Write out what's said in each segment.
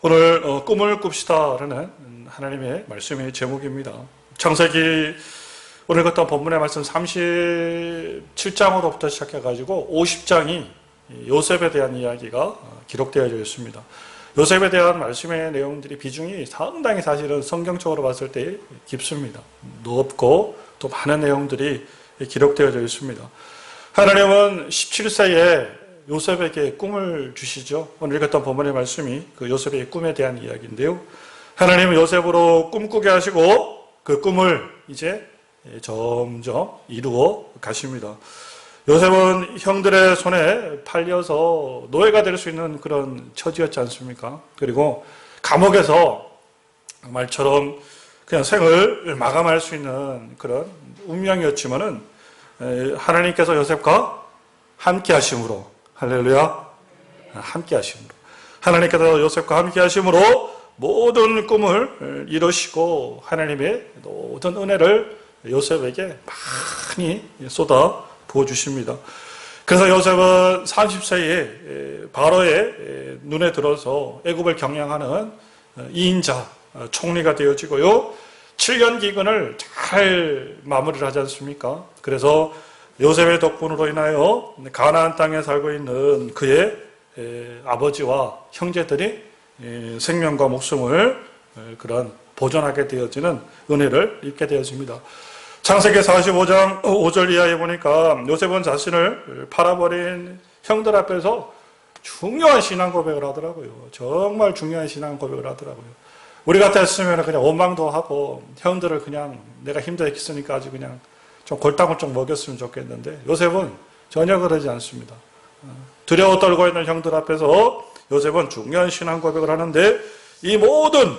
오늘 꿈을 꿉시다라는 하나님의 말씀의 제목입니다. 창세기 오늘 갔던 본문의 말씀 37장으로부터 시작해가지고 50장이 요셉에 대한 이야기가 기록되어져 있습니다. 요셉에 대한 말씀의 내용들이 비중이 상당히 사실은 성경적으로 봤을 때 깊습니다. 높고 또 많은 내용들이 기록되어져 있습니다. 하나님은 17세에 요셉에게 꿈을 주시죠. 오늘 읽었던 본문의 말씀이 그 요셉의 꿈에 대한 이야기인데요. 하나님은 요셉으로 꿈꾸게 하시고 그 꿈을 이제 점점 이루어 가십니다. 요셉은 형들의 손에 팔려서 노예가 될 수 있는 그런 처지였지 않습니까? 그리고 감옥에서 말처럼 그냥 생을 마감할 수 있는 그런 운명이었지만은 하나님께서 요셉과 함께 하심으로, 할렐루야, 함께 하심으로, 하나님께서 요셉과 함께 하심으로 모든 꿈을 이루시고 하나님의 모든 은혜를 요셉에게 많이 쏟아 부어주십니다. 그래서 요셉은 30세에 바로의 눈에 들어서 애굽을 경영하는 2인자 총리가 되어지고요. 7년 기근을 잘 마무리를 하지 않습니까? 그래서 요셉의 덕분으로 인하여 가나안 땅에 살고 있는 그의 아버지와 형제들이 생명과 목숨을 그런 보존하게 되어지는 은혜를 입게 되어집니다. 창세기 45장 5절 이하에 보니까 요셉은 자신을 팔아버린 형들 앞에서 중요한 신앙 고백을 하더라고요. 정말 중요한 신앙 고백을 하더라고요. 우리 같았으면 그냥 원망도 하고 형들을 그냥 내가 힘들었으니까 아주 그냥 좀 골탕을 좀 먹였으면 좋겠는데 요셉은 전혀 그러지 않습니다. 두려워 떨고 있는 형들 앞에서 요셉은 중요한 신앙 고백을 하는데 이 모든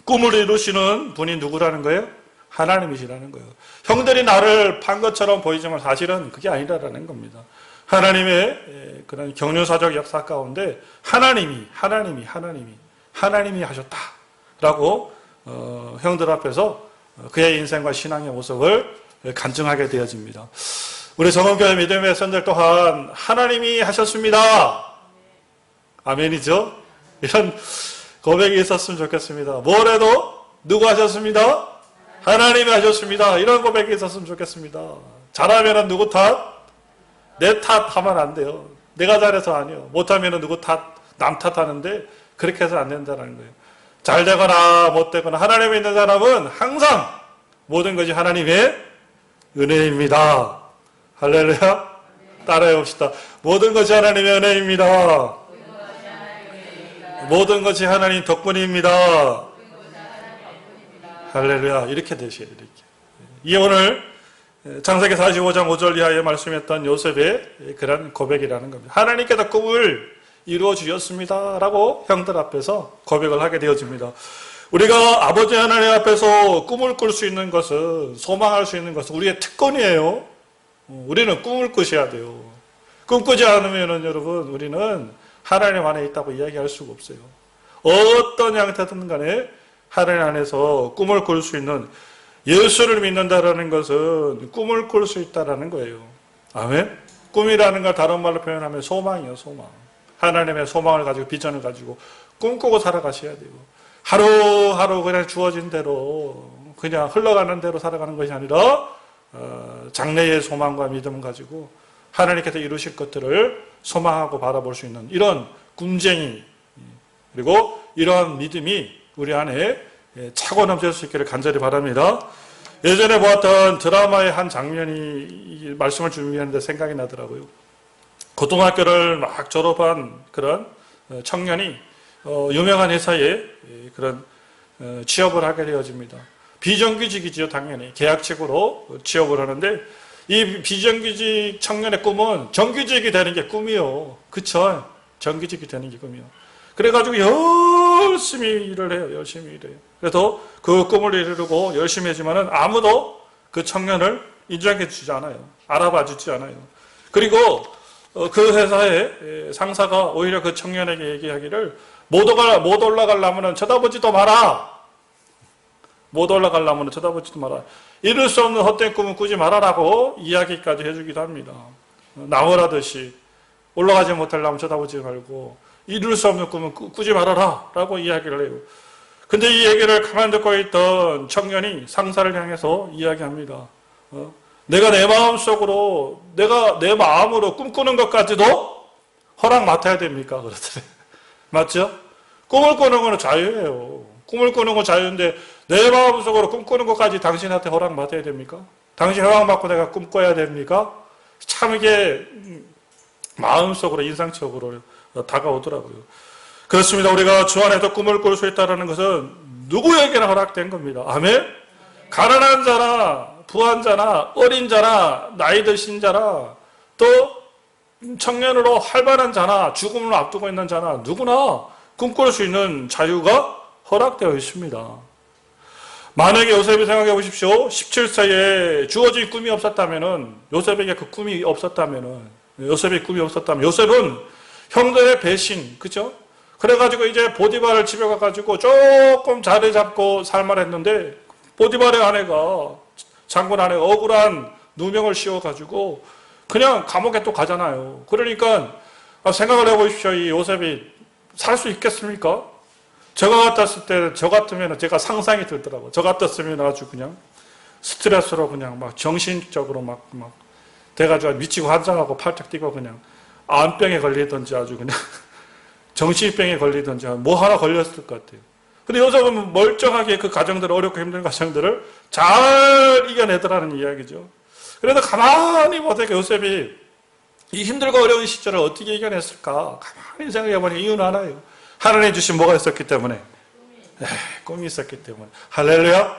꿈을 이루시는 분이 누구라는 거예요? 하나님이시라는 거예요. 형들이 나를 판 것처럼 보이지만 사실은 그게 아니라는 겁니다. 하나님의 그런 경륜사적 역사 가운데 하나님이 하셨다라고 형들 앞에서 그의 인생과 신앙의 모습을 간증하게 되어집니다. 우리 정원교회 믿음의 선들 또한 하나님이 하셨습니다. 아멘이죠? 이런 고백이 있었으면 좋겠습니다. 뭘 해도 누구 하셨습니다? 하나님이 하셨습니다. 이런 고백이 있었으면 좋겠습니다. 잘하면 누구 탓? 내 탓 하면 안 돼요. 내가 잘해서 아니요. 못하면 누구 탓? 남 탓하는데 그렇게 해서는 안 된다는 거예요. 잘 되거나 못 되거나 하나님이 있는 사람은 항상 모든 것이 하나님의 은혜입니다. 할렐루야. 따라해 봅시다. 모든 것이 하나님의 은혜입니다. 모든 것이 하나님 덕분입니다. 할렐루야. 이렇게 되셔야 돼요. 이게 오늘 창세기 45장 5절 이하에 말씀했던 요셉의 그런 고백이라는 겁니다. 하나님께서 꿈을 이루어 주셨습니다. 라고 형들 앞에서 고백을 하게 되어집니다. 우리가 아버지 하나님 앞에서 꿈을 꿀 수 있는 것은, 소망할 수 있는 것은 우리의 특권이에요. 우리는 꿈을 꾸셔야 돼요. 꿈꾸지 않으면 여러분 우리는 하나님 안에 있다고 이야기할 수가 없어요. 어떤 형태든 간에 하나님 안에서 꿈을 꿀 수 있는, 예수를 믿는다라는 것은 꿈을 꿀 수 있다라는 거예요. 아멘. 꿈이라는 걸 다른 말로 표현하면 소망이에요. 소망. 하나님의 소망을 가지고 비전을 가지고 꿈꾸고 살아가셔야 돼요. 하루하루 그냥 주어진 대로 그냥 흘러가는 대로 살아가는 것이 아니라 장래의 소망과 믿음을 가지고 하나님께서 이루실 것들을 소망하고 바라볼 수 있는 이런 꿈쟁이, 그리고 이러한 믿음이 우리 안에 차고 넘칠 수 있기를 간절히 바랍니다. 예전에 보았던 드라마의 한 장면이 말씀을 준비하는데 생각이 나더라고요. 고등학교를 막 졸업한 그런 청년이 유명한 회사에 그런 취업을 하게 되어집니다. 비정규직이죠, 당연히. 계약직으로 취업을 하는데 이 비정규직 청년의 꿈은 정규직이 되는 게 꿈이요. 그쵸? 정규직이 되는 게 꿈이요. 그래가지고 열심히 일을 해요. 열심히 일해요. 그래서 그 꿈을 이루고 열심히 하지만은 아무도 그 청년을 인정해 주지 않아요. 알아봐 주지 않아요. 그리고 그 회사의 상사가 오히려 그 청년에게 얘기하기를 못 올라가려면 쳐다보지도 마라. 못 올라가려면 쳐다보지도 마라. 이룰 수 없는 헛된 꿈은 꾸지 말아라고 이야기까지 해주기도 합니다. 나무라듯이 올라가지 못하려면 쳐다보지 말고 이룰 수 없는 꿈은 꾸지 말아라 라고 이야기를 해요. 근데 이 얘기를 가만 듣고 있던 청년이 상사를 향해서 이야기합니다. 내가 내 마음속으로, 내가 내 마음으로 꿈꾸는 것까지도 허락 맡아야 됩니까? 그러더래요. 맞죠? 꿈을 꾸는 건 자유예요. 꿈을 꾸는 건 자유인데 내 마음속으로 꿈꾸는 것까지 당신한테 허락 맡아야 됩니까? 당신 허락 받고 내가 꿈꿔야 됩니까? 참 이게 마음속으로 인상적으로 다가오더라고요. 그렇습니다. 우리가 주 안에서 꿈을 꿀 수 있다는 것은 누구에게나 허락된 겁니다. 아멘? 가난한 자나 부한 자나 어린 자나 나이 드신 자나 또 청년으로 활발한 자나 죽음을 앞두고 있는 자나 누구나 꿈꿀 수 있는 자유가 허락되어 있습니다. 만약에 요셉이 생각해 보십시오. 17세에 주어진 꿈이 없었다면은, 요셉에게 그 꿈이 없었다면은, 요셉은 형들의 배신, 그죠? 그래가지고 이제 보디발을 집에 가가지고 조금 자리 잡고 살만 했는데, 보디발의 아내가, 장군 아내가 억울한 누명을 씌워가지고, 그냥 감옥에 또 가잖아요. 그러니까, 생각을 해보십시오. 이 요셉이 살 수 있겠습니까? 저 같으면 제가 상상이 들더라고요. 저 같았으면 아주 그냥 스트레스로 그냥 막 정신적으로 막 돼가지고 미치고 환장하고 팔짝 뛰고 그냥 암병에 걸리든지 아주 그냥 정신병에 걸리든지 뭐 하나 걸렸을 것 같아요. 근데 요셉은 멀쩡하게 그 가정들을, 어렵고 힘든 가정들을 잘 이겨내더라는 이야기죠. 그래도 가만히 보니까 요셉이 이 힘들고 어려운 시절을 어떻게 이겨냈을까? 가만히 생각해보니 이유는 하나예요. 하나님 주신 뭐가 있었기 때문에? 꿈이 있었기 때문에. 할렐루야.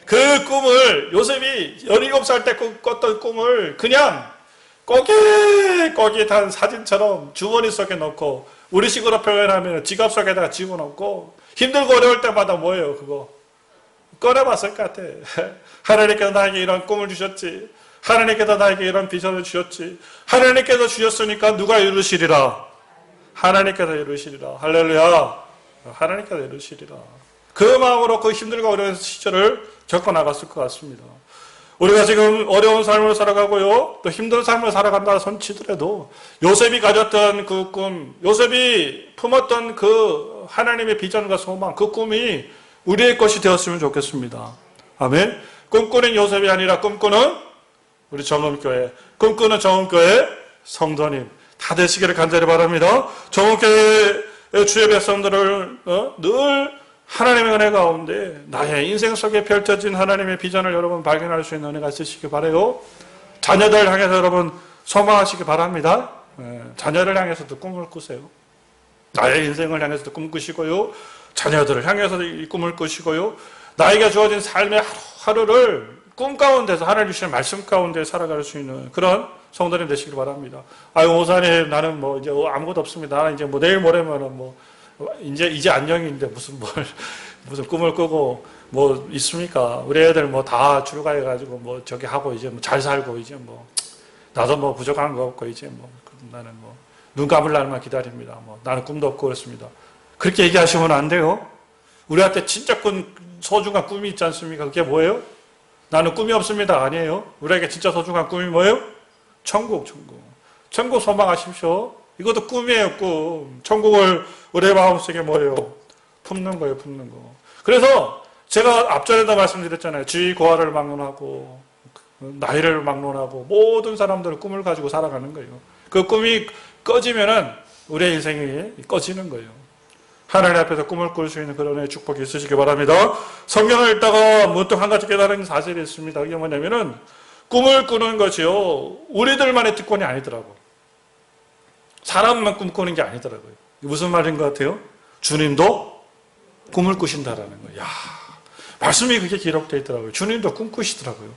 그 꿈을, 요셉이 17살 때 꿨던 꿈을 그냥 꼬깃꼬깃한 사진처럼 주머니 속에 넣고, 우리식으로 표현하면 지갑 속에다가 집어넣고, 힘들고 어려울 때마다 뭐예요, 그거? 꺼내봤을 것 같아. 하나님께서 나에게 이런 꿈을 주셨지. 하나님께서 나에게 이런 비전을 주셨지. 하나님께서 주셨으니까 누가 이루시리라? 하나님께서 이루시리라. 할렐루야. 하나님께서 이루시리라. 그 마음으로 그 힘들고 어려운 시절을 겪어 나갔을 것 같습니다. 우리가 지금 어려운 삶을 살아가고요, 또 힘든 삶을 살아간다 손치더라도 요셉이 가졌던 그 꿈, 요셉이 품었던 그 하나님의 비전과 소망, 그 꿈이 우리의 것이 되었으면 좋겠습니다. 아멘. 꿈꾸는 요셉이 아니라 꿈꾸는 우리 정음교회, 꿈꾸는 정음교회 성도님 다 되시기를 간절히 바랍니다. 정음교회 주의 백성들을 늘 하나님의 은혜 가운데 나의 인생 속에 펼쳐진 하나님의 비전을 여러분 발견할 수 있는 은혜가 있으시기 바라요. 자녀들 향해서 여러분 소망하시기 바랍니다. 자녀를 향해서도 꿈을 꾸세요. 나의 인생을 향해서도 꿈 꾸시고요. 자녀들을 향해서도 이 꿈을 꾸시고요. 나에게 주어진 삶의 하루하루를 꿈 가운데서 하나님 주시는 말씀 가운데 살아갈 수 있는 그런 성도님 되시길 바랍니다. 아유, 목사님, 나는 뭐 이제 아무것도 없습니다. 나는 이제 뭐 내일 모레면은 뭐 이제 안녕인데 무슨 꿈을 꾸고 뭐 있습니까? 우리 애들 뭐 다 출가해가지고 뭐 저기 하고 이제 뭐 잘 살고 이제 뭐 나도 뭐 부족한 거 없고 이제 뭐 나는 뭐 눈 감을 날만 기다립니다. 뭐 나는 꿈도 없고 그렇습니다. 그렇게 얘기하시면 안 돼요. 우리한테 진짜 소중한 꿈이 있지 않습니까? 그게 뭐예요? 나는 꿈이 없습니다. 아니에요. 우리에게 진짜 소중한 꿈이 뭐예요? 천국. 천국 소망하십시오. 이것도 꿈이에요, 꿈. 천국을 우리의 마음속에 뭐예요? 품는 거예요, 품는 거. 그래서 제가 앞전에도 말씀드렸잖아요. 지위 고하를 막론하고, 나이를 막론하고, 모든 사람들은 꿈을 가지고 살아가는 거예요. 그 꿈이 꺼지면은 우리의 인생이 꺼지는 거예요. 하나님 앞에서 꿈을 꿀 수 있는 그런 축복이 있으시기 바랍니다. 성경을 읽다가 문득 한 가지 깨달은 사실이 있습니다. 그게 뭐냐면은 꿈을 꾸는 것이요, 우리들만의 특권이 아니더라고. 사람만 꿈꾸는 게 아니더라고요. 무슨 말인 것 같아요? 주님도 꿈을 꾸신다라는 거예요. 야, 말씀이 그게 기록되어 있더라고요. 주님도 꿈 꾸시더라고요.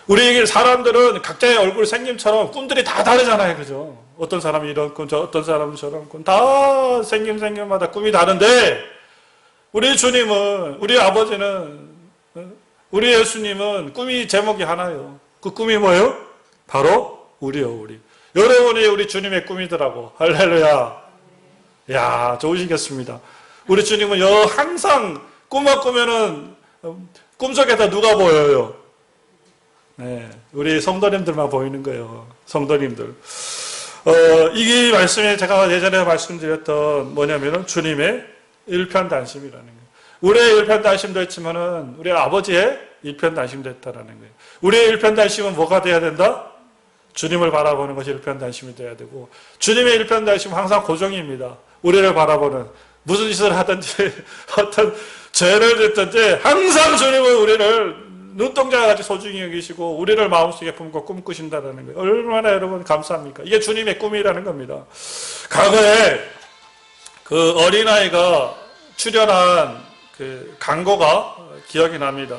우리 사람들은 각자의 얼굴 생김처럼 꿈들이 다 다르잖아요. 그죠? 어떤 사람이 이런 꿈, 어떤 사람은 저런 꿈, 다 생김마다 꿈이 다른데, 우리 주님은, 우리 아버지는, 우리 예수님은 꿈이 제목이 하나예요. 그 꿈이 뭐예요? 바로 우리요, 우리. 여러분이 우리 주님의 꿈이더라고. 할렐루야. 야, 좋으시겠습니다. 우리 주님은 항상 꿈만 꾸면은 꿈속에다 누가 보여요? 네, 우리 성도님들만 보이는 거예요. 성도님들. 이 말씀에 제가 예전에 말씀드렸던 뭐냐면은 주님의 일편단심이라는 거예요. 우리의 일편단심도 있지만은 우리 아버지의 일편단심도 있다라는 거예요. 우리의 일편단심은 뭐가 돼야 된다? 주님을 바라보는 것이 일편단심이 돼야 되고, 주님의 일편단심은 항상 고정입니다. 우리를 바라보는, 무슨 짓을 하든지 어떤 죄를 짓든지 항상 주님은 우리를 눈동자와 같이 소중히 여기시고 우리를 마음속에 품고 꿈꾸신다는 거예요. 얼마나 여러분 감사합니까? 이게 주님의 꿈이라는 겁니다. 과거에 그 어린아이가 출연한 그 광고가 기억이 납니다.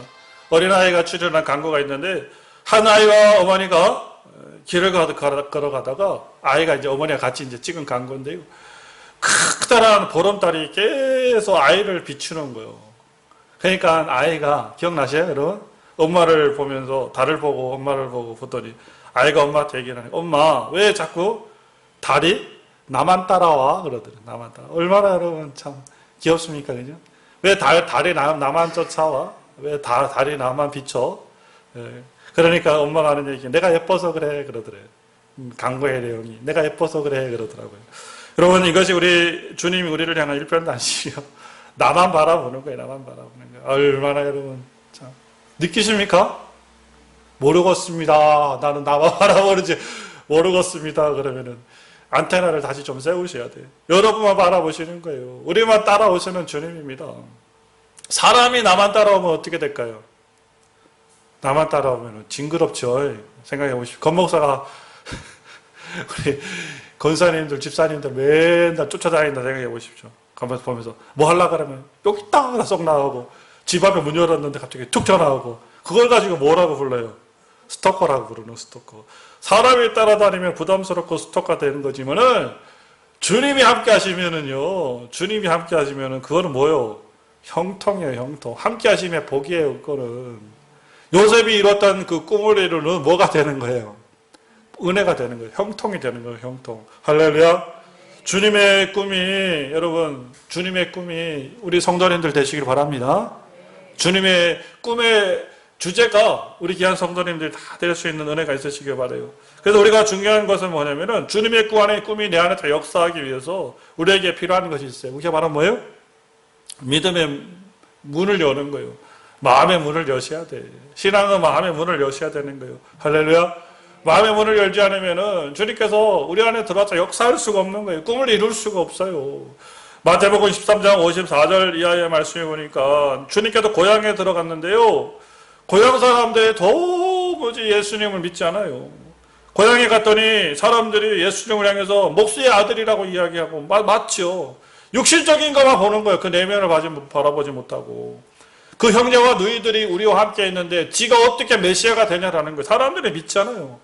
어린아이가 출연한 광고가 있는데, 한 아이와 어머니가 길을 걸어가다가 아이가 이제 어머니가 같이 이제 찍은 광고인데요. 커다란 보름달이 계속 아이를 비추는 거예요. 그러니까 아이가 기억나세요, 여러분? 엄마를 보면서 달을 보고 엄마를 보고 보더니 아이가 엄마한테 얘기를 하니까, 엄마 왜 자꾸 달이 나만 따라와? 그러더래요. 나만 따라. 얼마나 여러분 참 귀엽습니까, 그죠? 왜 달이 나만 쫓아와? 왜 달이 나만 비춰? 예. 그러니까 엄마가 하는 얘기, 내가 예뻐서 그래 그러더래요. 광고의 내용이 내가 예뻐서 그래 그러더라고요. 여러분, 이것이 우리 주님이 우리를 향한 일편단심이요. 나만 바라보는 거예요. 나만 바라보는 거예요. 얼마나 여러분 참 느끼십니까? 모르겠습니다. 나는 나만 바라보는지 모르겠습니다. 그러면은 안테나를 다시 좀 세우셔야 돼요. 여러분만 바라보시는 거예요. 우리만 따라오시는 주님입니다. 사람이 나만 따라오면 어떻게 될까요? 나만 따라오면 징그럽죠. 생각해 보십시오. 건목사가 우리 권사님들, 집사님들 맨날 쫓아다닌다 생각해 보십시오. 가만히 보면서 뭐 하려고 그러면 여기 있다 쏙 나오고, 집 앞에 문 열었는데 갑자기 툭 튀어나오고, 그걸 가지고 뭐라고 불러요? 스토커라고 부르는 스토커. 사람이 따라다니면 부담스럽고 스토커가 되는 거지만은 주님이 함께 하시면은요, 주님이 함께 하시면은 그거는 뭐예요? 형통이에요, 형통. 함께 하심의 복이에요, 그거는. 요셉이 이뤘던 그 꿈을 이루는 뭐가 되는 거예요? 은혜가 되는 거예요. 형통이 되는 거예요, 형통. 할렐루야. 주님의 꿈이, 여러분, 주님의 꿈이 우리 성도님들 되시길 바랍니다. 주님의 꿈의 주제가 우리 귀한 성도님들이 다 될 수 있는 은혜가 있으시길 바라요. 그래서 우리가 중요한 것은 뭐냐면은 주님의 꿈이 내 안에 다 역사하기 위해서 우리에게 필요한 것이 있어요. 그게 바로 뭐예요? 믿음의 문을 여는 거예요. 마음의 문을 여셔야 돼. 신앙은 마음의 문을 여셔야 되는 거예요. 할렐루야. 마음의 문을 열지 않으면은 주님께서 우리 안에 들어와서 역사할 수가 없는 거예요. 꿈을 이룰 수가 없어요. 마태복음 13장 54절 이하의 말씀에 보니까 주님께서 고향에 들어갔는데요, 고향 사람들이 도무지 예수님을 믿지 않아요. 고향에 갔더니 사람들이 예수님을 향해서 목수의 아들이라고 이야기하고, 맞죠. 육신적인 것만 보는 거예요. 그 내면을 바라보지 못하고. 그 형제와 누이들이 우리와 함께 있는데 지가 어떻게 메시아가 되냐라는 거예요. 사람들이 믿지 않아요.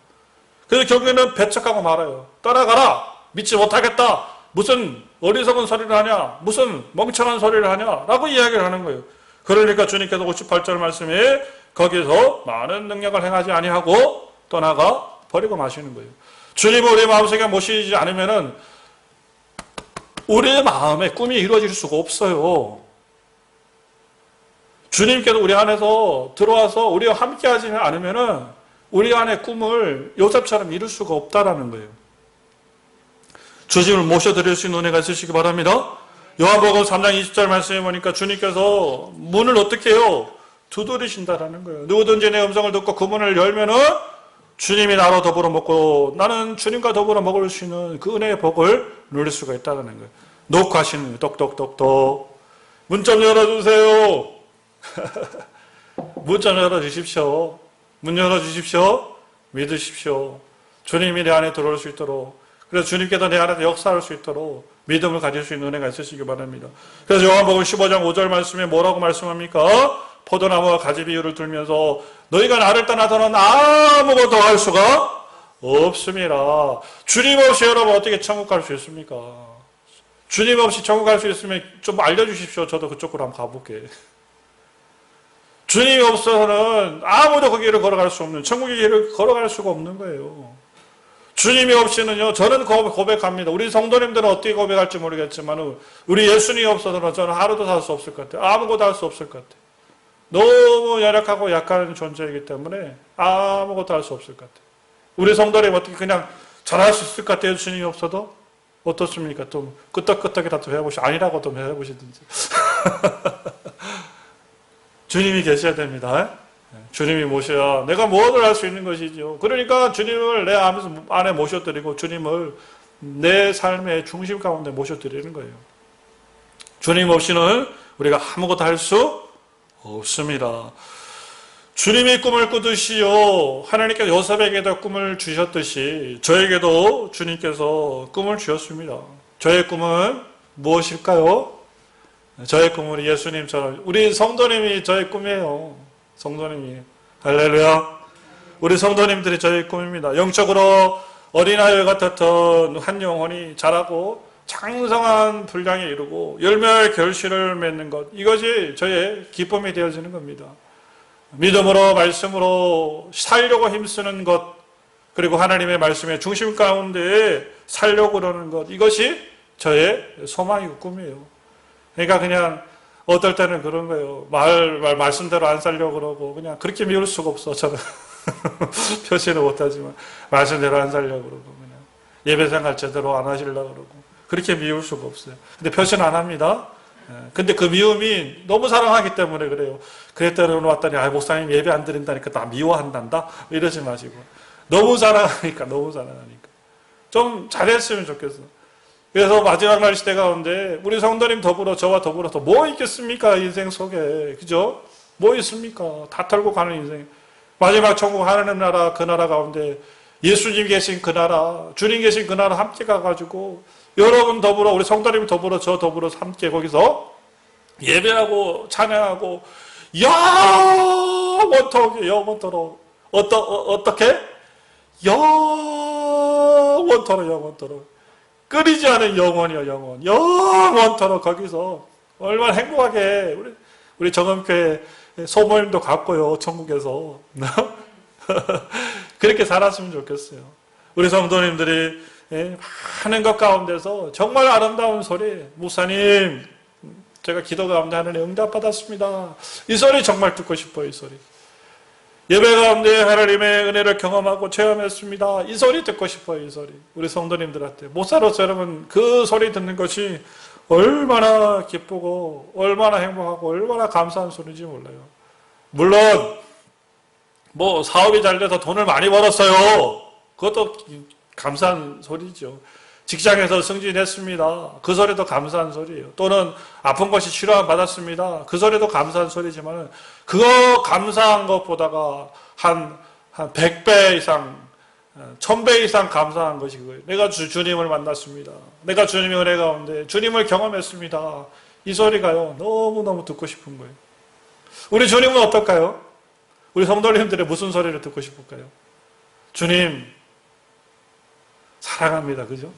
그래서 결국에는 배척하고 말아요. 떠나가라. 믿지 못하겠다. 무슨 어리석은 소리를 하냐. 무슨 멍청한 소리를 하냐. 라고 이야기를 하는 거예요. 그러니까 주님께서 58절 말씀에 거기서 많은 능력을 행하지 아니하고 떠나가 버리고 마시는 거예요. 주님을 우리 마음속에 모시지 않으면은 우리의 마음의 꿈이 이루어질 수가 없어요. 주님께서 우리 안에서 들어와서 우리와 함께 하지 않으면은 우리 안의 꿈을 요셉처럼 이룰 수가 없다라는 거예요. 주님을 모셔드릴 수 있는 은혜가 있으시기 바랍니다. 요한복음 3장 20절 말씀해 보니까 주님께서 문을 어떻게 해요? 두드리신다라는 거예요. 누구든지 내 음성을 듣고 그 문을 열면은 주님이 나로 더불어 먹고 나는 주님과 더불어 먹을 수 있는 그 은혜의 복을 누릴 수가 있다는 거예요. 녹화하시는 거예요. 똑똑똑똑. 문 좀 열어주세요. 문 좀 열어주십시오. 문 열어주십시오. 믿으십시오. 주님이 내 안에 들어올 수 있도록, 그래서 주님께서 내 안에서 역사할 수 있도록 믿음을 가질 수 있는 은혜가 있으시기 바랍니다. 그래서 요한복음 15장 5절 말씀에 뭐라고 말씀합니까? 포도나무와 가지 비유를 들면서 너희가 나를 떠나서는 아무것도 할 수가 없습니다. 주님 없이 여러분 어떻게 천국 갈 수 있습니까? 주님 없이 천국 갈 수 있으면 좀 알려주십시오. 저도 그쪽으로 한번 가볼게. 주님이 없어서는 아무도 그 길을 걸어갈 수 없는, 천국의 길을 걸어갈 수가 없는 거예요. 주님이 없이는요, 저는 고백합니다. 우리 성도님들은 어떻게 고백할지 모르겠지만 우리 예수님이 없어서는 저는 하루도 살 수 없을 것 같아요. 아무것도 할 수 없을 것 같아요. 너무 열악하고 약한 존재이기 때문에 아무것도 할 수 없을 것 같아요. 우리 성도님 어떻게 그냥 잘할 수 있을 것 같아요. 주님이 없어도? 어떻습니까? 좀 끄떡끄떡이라도 해보시, 아니라고 좀 해보시든지. 주님이 계셔야 됩니다. 주님이 모셔야 내가 무엇을 할 수 있는 것이죠. 그러니까 주님을 내 안에 모셔드리고 주님을 내 삶의 중심 가운데 모셔드리는 거예요. 주님 없이는 우리가 아무것도 할 수 없습니다. 주님이 꿈을 꾸듯이요, 하나님께서 요셉에게도 꿈을 주셨듯이 저에게도 주님께서 꿈을 주셨습니다. 저의 꿈은 무엇일까요? 저의 꿈은 예수님처럼, 우리 성도님이 저의 꿈이에요. 성도님이. 할렐루야. 우리 성도님들이 저의 꿈입니다. 영적으로 어린아이 같았던 한 영혼이 자라고 장성한 분량에 이르고 열매의 결실을 맺는 것, 이것이 저의 기쁨이 되어지는 겁니다. 믿음으로 말씀으로 살려고 힘쓰는 것, 그리고 하나님의 말씀의 중심 가운데 살려고 그러는 것, 이것이 저의 소망이고 꿈이에요. 그러니까 그냥 어떨 때는 그런 거예요. 말씀대로 안 살려고 그러고 그냥 그렇게 미울 수가 없어. 저는 표시는 못하지만 말씀대로 안 살려고 그러고 그냥 예배생활 제대로 안 하시려고 그러고 그렇게 미울 수가 없어요. 근데 표시는 안 합니다. 근데 그 미움이 너무 사랑하기 때문에 그래요. 그랬더니 오늘 왔더니 목사님 예배 안 드린다니까 나 미워한단다? 이러지 마시고 너무 사랑하니까 좀 잘했으면 좋겠어. 그래서 마지막 날 시대 가운데 우리 성도님 더불어 저와 더불어서 뭐 있겠습니까? 인생 속에. 그죠? 뭐 있습니까? 다 털고 가는 인생. 마지막 천국 하나님 나라, 그 나라 가운데 예수님 계신 그 나라, 주님 계신 그 나라 함께 가가지고 여러분 더불어, 우리 성도님 더불어, 저 더불어 함께 거기서 예배하고 찬양하고 영원토록 어떻게? 영원토록 끊이지 않은 영원이요, 영원토록 거기서 얼마나 행복하게 우리 정음교회 소모임도 갖고요, 천국에서 그렇게 살았으면 좋겠어요. 우리 성도님들이 많은 것 가운데서 정말 아름다운 소리, 목사님 제가 기도 가운데 하나님 응답 받았습니다, 이 소리 정말 듣고 싶어요. 이 소리 예배 가운데 하나님의 은혜를 경험하고 체험했습니다, 이 소리 듣고 싶어요. 이 소리 우리 성도님들한테. 목사로서 여러분 그 소리 듣는 것이 얼마나 기쁘고 얼마나 행복하고 얼마나 감사한 소리인지 몰라요. 물론 뭐 사업이 잘 돼서 돈을 많이 벌었어요, 그것도 감사한 소리죠. 직장에서 승진했습니다, 그 소리도 감사한 소리예요. 또는 아픈 것이 치료를 받았습니다, 그 소리도 감사한 소리지만 그거 감사한 것보다가 한 100배 이상 1000배 이상 감사한 것이 그거예요. 내가 주님을 만났습니다, 내가 주님의 은혜 가운데 주님을 경험했습니다, 이 소리가요 너무너무 듣고 싶은 거예요. 우리 주님은 어떨까요? 우리 성도님들의 무슨 소리를 듣고 싶을까요? 주님 사랑합니다, 그죠?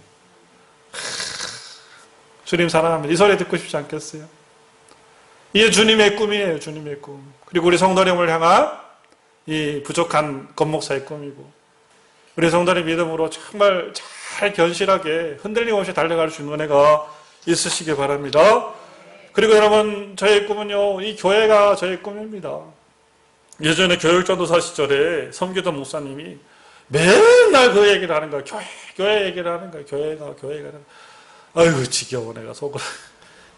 주님 사랑합니다, 이 소리 듣고 싶지 않겠어요? 이게 주님의 꿈이에요. 주님의 꿈. 그리고 우리 성도님을 향한 이 부족한 권목사의 꿈이고, 우리 성도님 믿음으로 정말 잘 견실하게 흔들림 없이 달려갈 수 있는 은혜가 있으시기 바랍니다. 그리고 여러분, 저의 꿈은요, 이 교회가 저의 꿈입니다. 예전에 교육전도사 시절에 섬기던 목사님이 맨날 그 얘기를 하는 거야. 교회 얘기를 하는 거야. 교회가. 아이고, 지겨워, 내가 속으로.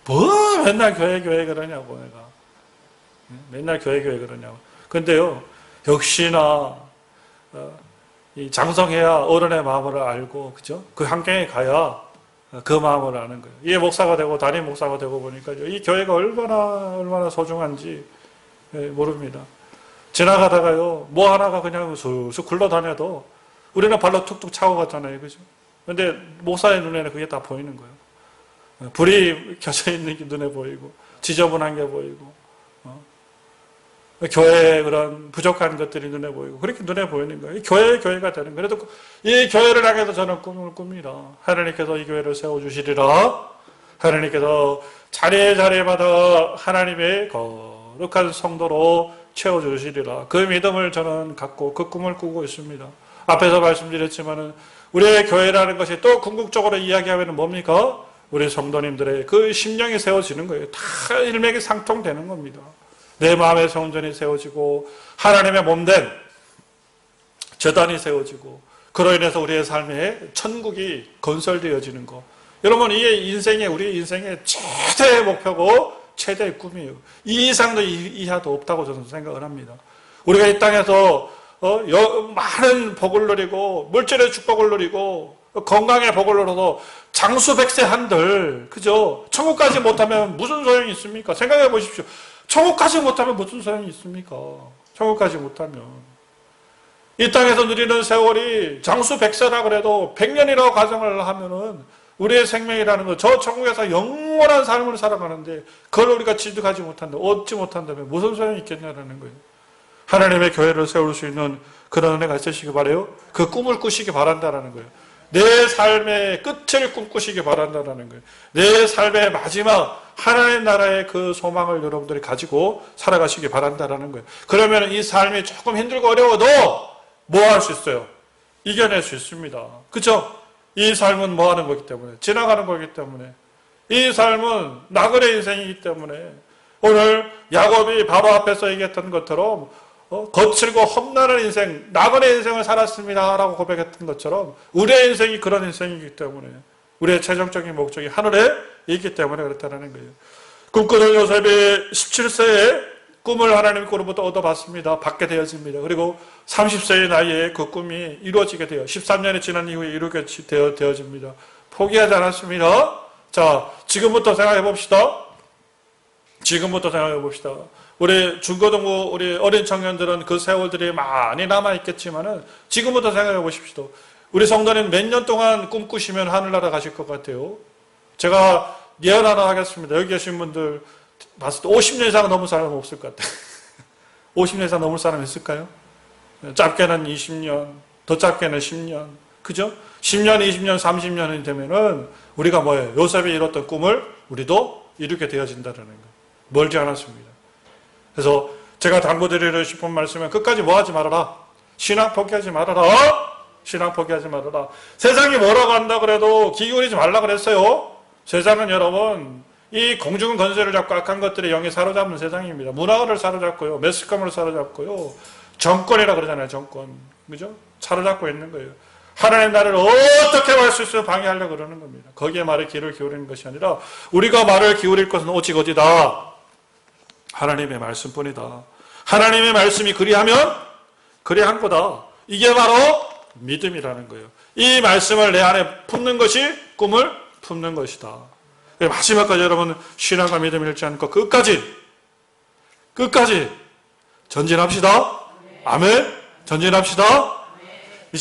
뭐 맨날 교회 그러냐고, 내가. 맨날 교회 그러냐고. 근데요, 역시나, 이 장성해야 어른의 마음을 알고, 그죠? 그 환경에 가야 그 마음을 아는 거예요. 이게 목사가 되고, 담임 목사가 되고 보니까 이 교회가 얼마나 소중한지 모릅니다. 지나가다가요, 뭐 하나가 그냥 쑥쑥 굴러다녀도 우리는 발로 툭툭 차고 갔잖아요. 그죠? 근데 목사의 눈에는 그게 다 보이는 거예요. 불이 켜져 있는 게 눈에 보이고, 지저분한 게 보이고, 교회의 그런 부족한 것들이 눈에 보이고, 그렇게 눈에 보이는 거예요. 교회가 되는 거예요. 그래도 이 교회를 향해서 저는 꿈을 꿉니다. 하나님께서 이 교회를 세워주시리라. 하나님께서 자리마다 하나님의 거룩한 성도로 채워주시리라. 그 믿음을 저는 갖고 그 꿈을 꾸고 있습니다. 앞에서 말씀드렸지만은 우리의 교회라는 것이 또 궁극적으로 이야기하면 뭡니까? 우리 성도님들의 그 심령이 세워지는 거예요. 다 일맥상통되는 겁니다. 내 마음의 성전이 세워지고 하나님의 몸된 제단이 세워지고 그로 인해서 우리의 삶에 천국이 건설되어지는 것. 여러분, 이게 우리 인생의 최대의 목표고 최대의 꿈이에요. 이 이상도 이하도 없다고 저는 생각을 합니다. 우리가 이 땅에서 많은 복을 누리고 물질의 축복을 누리고 건강의 복을 누려서 장수백세 한들, 그죠? 천국까지 못하면 무슨 소용이 있습니까? 생각해 보십시오. 천국까지 못하면 무슨 소용이 있습니까? 천국까지 못하면. 이 땅에서 누리는 세월이 장수백세라 그래도 100년이라고 가정을 하면은 우리의 생명이라는 거, 저 천국에서 영원한 삶을 살아가는데 그걸 우리가 취득하지 못한다, 얻지 못한다면 무슨 소용이 있겠냐라는 거예요. 하나님의 교회를 세울 수 있는 그런 은혜가 있으시기 바라요. 그 꿈을 꾸시기 바란다라는 거예요. 내 삶의 끝을 꿈꾸시기 바란다라는 거예요. 내 삶의 마지막 하나님 나라의 그 소망을 여러분들이 가지고 살아가시기 바란다라는 거예요. 그러면 이 삶이 조금 힘들고 어려워도 뭐 할 수 있어요? 이겨낼 수 있습니다. 그렇죠? 이 삶은 뭐 하는 거기 때문에, 지나가는 거기 때문에, 이 삶은 나그네 인생이기 때문에, 오늘 야곱이 바로 앞에서 얘기했던 것처럼 거칠고 험난한 인생, 나그네 인생을 살았습니다 라고 고백했던 것처럼 우리의 인생이 그런 인생이기 때문에, 우리의 최종적인 목적이 하늘에 있기 때문에 그렇다는 거예요. 꿈꾸는 요셉이 17세에 꿈을 하나님께로부터 얻어봤습니다. 받게 되어집니다. 그리고 30세의 나이에 그 꿈이 이루어지게 돼요. 13년이 지난 이후에 이루게 되어집니다. 포기하지 않았습니다. 자, 지금부터 생각해 봅시다. 지금부터 생각해 봅시다. 우리 중고등부, 우리 어린 청년들은 그 세월들이 많이 남아있겠지만은 지금부터 생각해 보십시오. 우리 성도님 몇 년 동안 꿈꾸시면 하늘나라 가실 것 같아요? 제가 예언 하나 하겠습니다. 여기 계신 분들 봤을 때 50년 이상 넘을 사람은 없을 것 같아요. 50년 이상 넘을 사람 있을까요? 짧게는 20년, 더 짧게는 10년. 그죠? 10년, 20년, 30년이 되면은 우리가 뭐예요? 요셉이 이뤘던 꿈을 우리도 이루게 되어진다는 거예요. 멀지 않았습니다. 그래서 제가 당부드리고 싶은 말씀은 끝까지 뭐 하지 말아라. 신앙 포기하지 말아라. 신앙 포기하지 말아라. 세상이 뭐라고 한다 그래도 기울이지 말라 그랬어요. 세상은 여러분, 이 공중 건설을 잡고 악한 것들의 영에 사로잡는 세상입니다. 문화를 사로잡고요. 매스컴을 사로잡고요. 정권이라 그러잖아요. 정권. 그죠? 사로잡고 있는 거예요. 하나님 나라를 어떻게 할 수 있어요? 방해하려고 그러는 겁니다. 거기에 말에 귀를 기울이는 것이 아니라 우리가 말을 기울일 것은 오직 어디다? 하나님의 말씀뿐이다. 하나님의 말씀이 그리하면 그리한 거다. 이게 바로 믿음이라는 거예요. 이 말씀을 내 안에 품는 것이 꿈을 품는 것이다. 마지막까지 여러분 신앙과 믿음을 잃지 않고 끝까지 전진합시다. 아멘. 전진합시다.